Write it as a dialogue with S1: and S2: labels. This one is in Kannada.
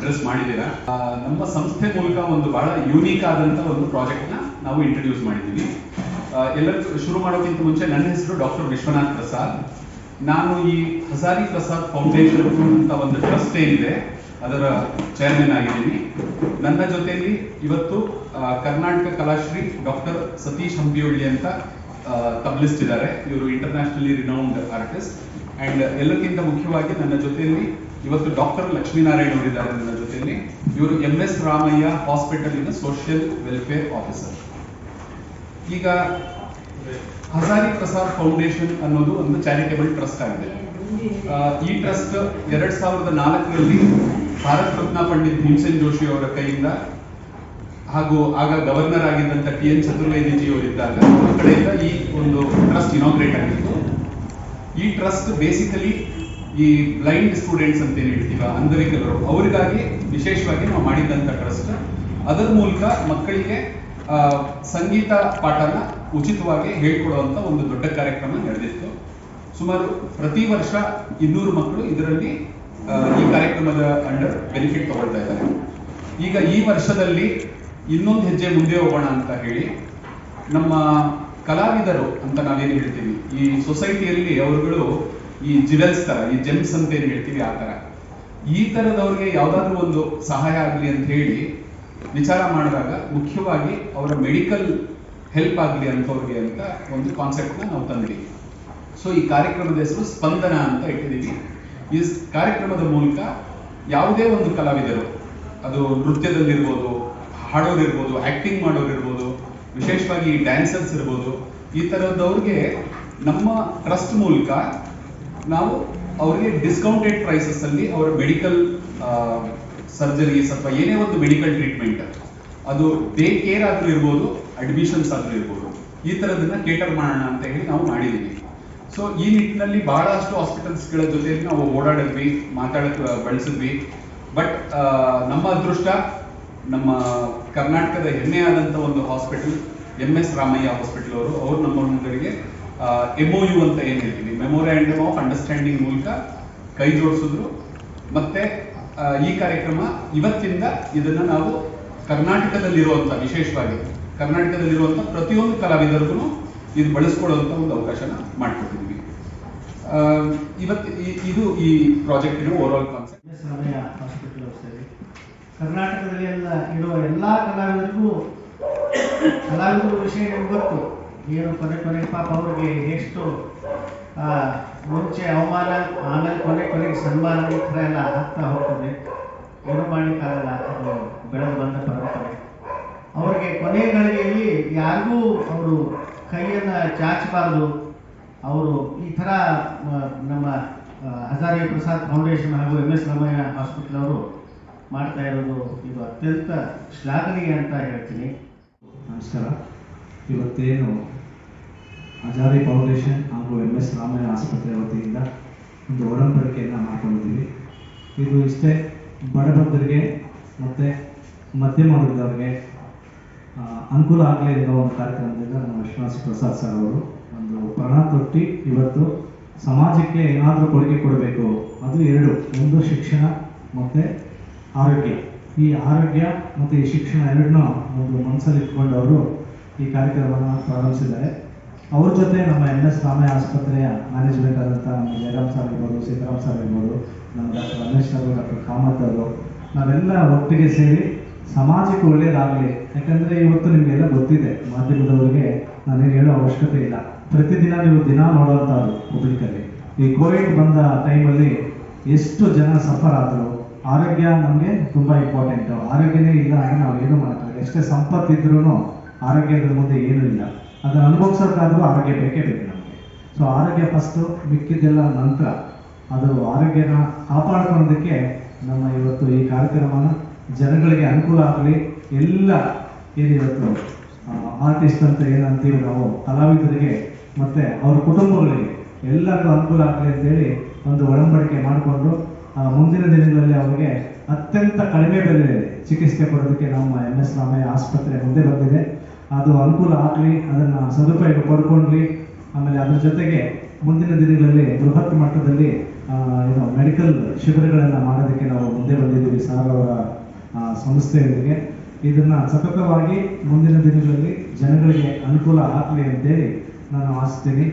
S1: ಅಡ್ರೆಸ್ ಮಾಡಿದ್ದೀರಾ. ನಮ್ಮ ಸಂಸ್ಥೆ ಮೂಲಕ ಒಂದು ಬಹಳ ಯೂನಿಕ್ ಆದಂತ ಒಂದು ಪ್ರಾಜೆಕ್ಟ್ ನ ನಾವು ಇಂಟ್ರೊಡ್ಯೂಸ್ ಮಾಡಿದ್ದೀವಿ. ಎಲ್ಲರಿಗೂ ಶುರು ಮಾಡೋಕ್ಕಿಂತ ಮುಂಚೆ ನನ್ನ ಹೆಸರು ಡಾಕ್ಟರ್ ವಿಶ್ವನಾಥ್ ಪ್ರಸಾದ್. ನಾನು ಈ ಹಜಾರಿ ಪ್ರಸಾದ್ ಫೌಂಡೇಶನ್ ಅಂತ ಒಂದು ಟ್ರಸ್ಟ್ ಏನಿದೆ ಅದರ ಚೇರ್ಮನ್ ಆಗಿದ್ದೀನಿ. ನನ್ನ ಜೊತೆಯಲ್ಲಿ ಇವತ್ತು ಕರ್ನಾಟಕ ಕಲಾಶ್ರೀ ಡಾಕ್ಟರ್ ಸತೀಶ್ ಹಂಪಿಯೊಳ್ಳಿ ಅಂತ ತಬ್ಲಿಸ್ಟ್ ಇದ್ದಾರೆ. ಇವರು ಇಂಟರ್ನ್ಯಾಷನಲಿ ರಿನೌಂಡ್ ಆರ್ಟಿಸ್ಟ್. ಅಂಡ್ ಎಲ್ಲಕ್ಕಿಂತ ಮುಖ್ಯವಾಗಿ ನನ್ನ ಜೊತೆಯಲ್ಲಿ ಇವತ್ತು ಡಾಕ್ಟರ್ ಲಕ್ಷ್ಮೀನಾರಾಯಣ್ ಅವರಿದ್ದಾರೆ ನನ್ನ ಜೊತೆಯಲ್ಲಿ. ಇವರು MS ರಾಮಯ್ಯ ಹಾಸ್ಪಿಟಲಿನ ಸೋಷಿಯಲ್ ವೆಲ್ಫೇರ್ ಆಫೀಸರ್. ಈಗ ಹಜಾರಿ ಪ್ರಸಾದ್ ಫೌಂಡೇಶನ್ ಅನ್ನೋದು ಒಂದು ಚಾರಿಟೇಬಲ್ ಟ್ರಸ್ಟ್ ಆಗಿದೆ. ಈ ಟ್ರಸ್ಟ್ 2004ರಲ್ಲಿ ಭಾರತ ರತ್ನ ಪಂಡಿತ್ ಭೀಮಸೇನ್ ಜೋಶಿ ಅವರ ಕೈಯಿಂದ ಹಾಗೂ ಆಗ ಗವರ್ನರ್ ಆಗಿದ್ದಂತ TN ಚತುರ್ವೇದಿಜಿ ಅವರಿದ್ದಾಗ ಅವರ ಕಡೆಯಿಂದ ಈ ಒಂದು ಟ್ರಸ್ಟ್ ಇನಾಗ್ರೇಟ್ ಆಗಿತ್ತು. ಈ ಟ್ರಸ್ಟ್ ಬೇಸಿಕಲಿ ಈ ಬ್ಲೈಂಡ್ ಸ್ಟೂಡೆಂಟ್ಸ್ ಅಂತ ಏನು ಹೇಳ್ತೀವ, ಅಂಗವಿಕಲರು, ಅವರಿಗಾಗಿ ವಿಶೇಷವಾಗಿ ನಾವು ಮಾಡಿದ್ದಂಥ ಟ್ರಸ್ಟ್. ಅದರ ಮೂಲಕ ಮಕ್ಕಳಿಗೆ ಸಂಗೀತ ಪಾಠನ ಉಚಿತವಾಗಿ ಹೇಳ್ಕೊಡುವಂತ ಒಂದು ದೊಡ್ಡ ಕಾರ್ಯಕ್ರಮ ನಡೆದಿತ್ತು. ಸುಮಾರು ಪ್ರತಿ ವರ್ಷ 200 ಮಕ್ಕಳು ಇದರಲ್ಲಿ ಈ ಕಾರ್ಯಕ್ರಮದ ಅಂಡರ್ ಬೆನಿಫಿಟ್ ತಗೊಳ್ತಾ ಇದ್ದಾರೆ. ಈಗ ಈ ವರ್ಷದಲ್ಲಿ ಇನ್ನೊಂದು ಹೆಜ್ಜೆ ಮುಂದೆ ಹೋಗೋಣ ಅಂತ ಹೇಳಿ ನಮ್ಮ ಕಲಾವಿದರು ಅಂತ ನಾವೇನು ಹೇಳ್ತೀವಿ, ಈ ಸೊಸೈಟಿಯಲ್ಲಿ ಅವರುಗಳು ಈ ಜಿವೆಲ್ಸ್ ತರ, ಈ ಜೆಮ್ಸ್ ಅಂತ ಏನು ಹೇಳ್ತೀವಿ ಆ ತರ, ಈ ತರದವ್ರಿಗೆ ಯಾವ್ದಾದ್ರು ಒಂದು ಸಹಾಯ ಆಗಲಿ ಅಂತ ಹೇಳಿ ವಿಚಾರ ಮಾಡಿದಾಗ ಮುಖ್ಯವಾಗಿ ಅವರ ಮೆಡಿಕಲ್ ಹೆಲ್ಪ್ ಆಗಲಿ ಅಂತವ್ರಿಗೆ ಅಂತ ಒಂದು ಕಾನ್ಸೆಪ್ಟ್ನ ನಾವು ತಂದಿದ್ದೀವಿ. ಸೊ ಈ ಕಾರ್ಯಕ್ರಮದ ಹೆಸರು ಸ್ಪಂದನ ಅಂತ ಇಟ್ಟಿದ್ದೀವಿ. ಈ ಕಾರ್ಯಕ್ರಮದ ಮೂಲಕ ಯಾವುದೇ ಒಂದು ಕಲಾವಿದರು, ಅದು ನೃತ್ಯದಲ್ಲಿರ್ಬೋದು, ಹಾಡೋರಿರ್ಬೋದು, ಆಕ್ಟಿಂಗ್ ಮಾಡೋರಿರ್ಬೋದು, ವಿಶೇಷವಾಗಿ ಡ್ಯಾನ್ಸರ್ಸ್ ಇರ್ಬೋದು, ಈ ಥರದವ್ರಿಗೆ ನಮ್ಮ ಟ್ರಸ್ಟ್ ಮೂಲಕ ನಾವು ಅವರಿಗೆ ಡಿಸ್ಕೌಂಟೆಡ್ ಪ್ರೈಸಸ್ ಅಲ್ಲಿ ಅವರ ಮೆಡಿಕಲ್ ಸರ್ಜರೀಸ್ ಅಥವಾ ಏನೇ ಒಂದು ಮೆಡಿಕಲ್ ಟ್ರೀಟ್ಮೆಂಟ್, ಅದು ಡೇ ಕೇರ್ ಆದ್ರೂ ಇರ್ಬೋದು, ಅಡ್ಮಿಷನ್ಸ್ ಆದ್ರೂ ಇರ್ಬೋದು, ಈ ತರದನ್ನ ಕೇಟರ್ ಮಾಡೋಣ ಅಂತ ಹೇಳಿ ನಾವು ಮಾಡಿದ್ದೀವಿ. ಸೊ ಈ ನಿಟ್ಟಿನಲ್ಲಿ ಬಹಳಷ್ಟು ಹಾಸ್ಪಿಟಲ್ಸ್ಗಳ ಜೊತೆಯಲ್ಲಿ ನಾವು ಓಡಾಡಿದ್ವಿ, ಬಳಸಿದ್ವಿ. ಬಟ್ ನಮ್ಮ ಅದೃಷ್ಟ, ನಮ್ಮ ಕರ್ನಾಟಕದ ಹೆಮ್ಮೆಯಾದಂಥ ಒಂದು ಹಾಸ್ಪಿಟಲ್ MS ರಾಮಯ್ಯ ಹಾಸ್ಪಿಟಲ್ ಅವರು ನಮ್ಮ ಮುಂದರಿಗೆ MOU ಅಂತ ಏನ್ ಹೇಳ್ತೀವಿ, ಮೆಮೊರಾಂಡಮ್ ಆಫ್ ಅಂಡರ್ಸ್ಟ್ಯಾಂಡಿಂಗ್ ಮೂಲಕ ಕೈ ಜೋಡಿಸಿದ್ರು. ಮತ್ತೆ ಈ ಕಾರ್ಯಕ್ರಮ ಇವತ್ತಿಂದ ಇದನ್ನ ನಾವು ಕರ್ನಾಟಕದಲ್ಲಿರುವಂತ, ವಿಶೇಷವಾಗಿ ಕರ್ನಾಟಕದಲ್ಲಿರುವಂತ ಪ್ರತಿಯೊಂದು ಕಲಾವಿದರಿಗೂ ಇದು ಬಳಸ್ಕೊಳ್ಳುವಂತ ಒಂದು ಅವಕಾಶನ ಮಾಡಿಕೊಟ್ಟಿದ್ವಿ. ಇದು ಈ ಪ್ರಾಜೆಕ್ಟಿನ overall concept.
S2: MS Ramaiah hospital ಸೇರಿ ಕರ್ನಾಟಕದಲ್ಲಿ ಇರುವ ಎಲ್ಲಾ ಕಲಾವಿದರಿಗೂ ವಿಷಯ ಗೊತ್ತು. ಏನು ಕೊನೆಗೆ ಪಾಪ ಅವ್ರಿಗೆ ಎಷ್ಟು ಮುಂಚೆ ಅವಮಾನ, ಆಮೇಲೆ ಕೊನೆಗೆ ಸನ್ಮಾನ, ಈ ಥರ ಎಲ್ಲ ಆಗ್ತಾ ಹೋಗ್ತದೆ. ಏನು ಮಾಡಲಿಕ್ಕಾಗಲ್ಲ, ಅದು ಬೆಳೆದು ಬಂದ ಪರಂಪರೆ. ಅವ್ರಿಗೆ ಕೊನೆಯ ಗಳಿಗೆಯಲ್ಲಿ ಯಾರಿಗೂ ಅವರು ಕೈಯನ್ನು ಚಾಚಬಾರದು. ಅವರು ಈ ಥರ ನಮ್ಮ ಹಜಾರಿ ಪ್ರಸಾದ್ ಫೌಂಡೇಶನ್ ಹಾಗೂ MS ರಾಮಯ್ಯ ಹಾಸ್ಪಿಟಲ್ ಅವರು ಮಾಡ್ತಾ ಇರೋದು ಇದು ಅತ್ಯಂತ ಶ್ಲಾಘನೀಯ ಅಂತ ಹೇಳ್ತೀನಿ.
S3: ನಮಸ್ಕಾರ. ಇವತ್ತೇನು ಹಜಾರಿ ಫೌಂಡೇಶನ್ ಹಾಗೂ MS ರಾಮಯ್ಯ ಆಸ್ಪತ್ರೆ ವತಿಯಿಂದ ಒಂದು ಒಡಂಬಡಿಕೆಯನ್ನು ಮಾಡ್ಕೊಂಡಿದ್ದೀವಿ. ಇದು ಇಷ್ಟೇ ಬಡಬಗ್ಗರಿಗೆ ಮತ್ತು ಮಧ್ಯಮ ವರ್ಗದವರಿಗೆ ಅನುಕೂಲ ಆಗಲಿ ಇರೋ ಒಂದು ಕಾರ್ಯಕ್ರಮದಿಂದ ನಮ್ಮ ವಿಶ್ವನಾಥ್ ಪ್ರಸಾದ್ ಸರ್ ಅವರು ಒಂದು ಪ್ರಾಣ ತೊಟ್ಟಿ ಇವತ್ತು ಸಮಾಜಕ್ಕೆ ಏನಾದರೂ ಕೊಡುಗೆ ಕೊಡಬೇಕು. ಅದು ಎರಡು, ಒಂದು ಶಿಕ್ಷಣ ಮತ್ತು ಆರೋಗ್ಯ. ಈ ಆರೋಗ್ಯ ಮತ್ತು ಈ ಶಿಕ್ಷಣ ಎರಡನ್ನೂ ಒಂದು ಮನಸ್ಸಲ್ಲಿ ಇಟ್ಕೊಂಡು ಅವರು ಈ ಕಾರ್ಯಕ್ರಮವನ್ನು ಪ್ರಾರಂಭಿಸಿದ್ದಾರೆ. ಅವ್ರ ಜೊತೆ ನಮ್ಮ MS ರಾಮಯ್ಯ ಆಸ್ಪತ್ರೆಯ ಮ್ಯಾನೇಜ್ಮೆಂಟ್ ಆದಂಥ ನಮ್ಮ ಜಯರಾಮ್ ಸರ್ ಇರ್ಬೋದು, ಸೀತಾರಾಮ್ ಸರ್ ಇರ್ಬೋದು, ನಮ್ಮ ಡಾಕ್ಟರ್ ರಮೇಶ್ ಅವರು, ಡಾಕ್ಟರ್ ಕಾಮತ್ ಅವರು, ನಾವೆಲ್ಲ ಒಟ್ಟಿಗೆ ಸೇರಿ ಸಮಾಜಕ್ಕೆ ಒಳ್ಳೆಯದಾಗಲಿ. ಯಾಕಂದರೆ ಇವತ್ತು ನಿಮಗೆಲ್ಲ ಗೊತ್ತಿದೆ, ಮಾಧ್ಯಮದವರಿಗೆ ನಾನೇನು ಹೇಳೋ ಅವಶ್ಯಕತೆ ಇಲ್ಲ. ಪ್ರತಿದಿನ ನೀವು ನೋಡುವಂಥದ್ದು ಪಬ್ಲಿಕಲ್ಲಿ. ಈ ಕೋವಿಡ್ ಬಂದ ಟೈಮಲ್ಲಿ ಎಷ್ಟು ಜನ ಸಫರ್ ಆದರು. ಆರೋಗ್ಯ ನಮಗೆ ತುಂಬ ಇಂಪಾರ್ಟೆಂಟು. ಆರೋಗ್ಯನೇ ಇಲ್ಲ ಅಂದರೆ ನಾವು ಏನೂ ಮಾಡ್ತಾರೆ. ಎಷ್ಟೇ ಸಂಪತ್ತಿದ್ರೂ ಆರೋಗ್ಯದ ಮುಂದೆ ಏನೂ ಇಲ್ಲ. ಅದನ್ನು ಅನುಭವಿಸೋಕ್ಕಾದ್ರೂ ಆರೋಗ್ಯ ಬೇಕೇ ಬೇಕು ನಮಗೆ. ಸೊ ಆರೋಗ್ಯ ಫಸ್ಟು, ಮಿಕ್ಕಿದ್ದೆಲ್ಲ ನಂತರ. ಅದು ಆರೋಗ್ಯನ ಕಾಪಾಡ್ಕೊಳ್ಳೋದಕ್ಕೆ ನಮ್ಮ ಇವತ್ತು ಈ ಕಾರ್ಯಕ್ರಮನ ಜನಗಳಿಗೆ ಅನುಕೂಲ ಆಗಲಿ. ಎಲ್ಲ ಏನಿವತ್ತು ಆರ್ಟಿಸ್ಟ್ ಅಂತ ಏನಂತೀವಿ ನಾವು, ಕಲಾವಿದರಿಗೆ ಮತ್ತು ಅವ್ರ ಕುಟುಂಬಗಳಿಗೆ ಎಲ್ಲರಿಗೂ ಅನುಕೂಲ ಆಗಲಿ ಅಂತೇಳಿ ಒಂದು ಒಡಂಬಡಿಕೆ ಮಾಡಿಕೊಂಡು ಮುಂದಿನ ದಿನಗಳಲ್ಲಿ ಅವರಿಗೆ ಅತ್ಯಂತ ಕಡಿಮೆ ಬೆಲೆಯಲ್ಲಿ ಚಿಕಿತ್ಸೆ ಕೊಡೋದಕ್ಕೆ ನಮ್ಮ MS ರಾಮಯ್ಯ ಆಸ್ಪತ್ರೆ ಮುಂದೆ ಬಂದಿದೆ. ಅದು ಅನುಕೂಲ ಆಗಲಿ, ಅದನ್ನು ಸದುಪಯೋಗ ಪಡ್ಕೊಳ್ಳಿ. ಆಮೇಲೆ ಅದ್ರ ಜೊತೆಗೆ ಮುಂದಿನ ದಿನಗಳಲ್ಲಿ ಬೃಹತ್ ಮಟ್ಟದಲ್ಲಿ ಏನು ಮೆಡಿಕಲ್ ಶಿಬಿರಗಳನ್ನು ಮಾಡೋದಕ್ಕೆ ನಾವು ಮುಂದೆ ಬಂದಿದ್ದೀವಿ ಸರ್ ಅವರ ಸಂಸ್ಥೆಯೊಂದಿಗೆ. ಇದನ್ನು ಸತತವಾಗಿ ಮುಂದಿನ ದಿನಗಳಲ್ಲಿ ಜನಗಳಿಗೆ ಅನುಕೂಲ ಆಗಲಿ ಅಂತೇಳಿ ನಾನು ಆಶಿಸ್ತೀನಿ.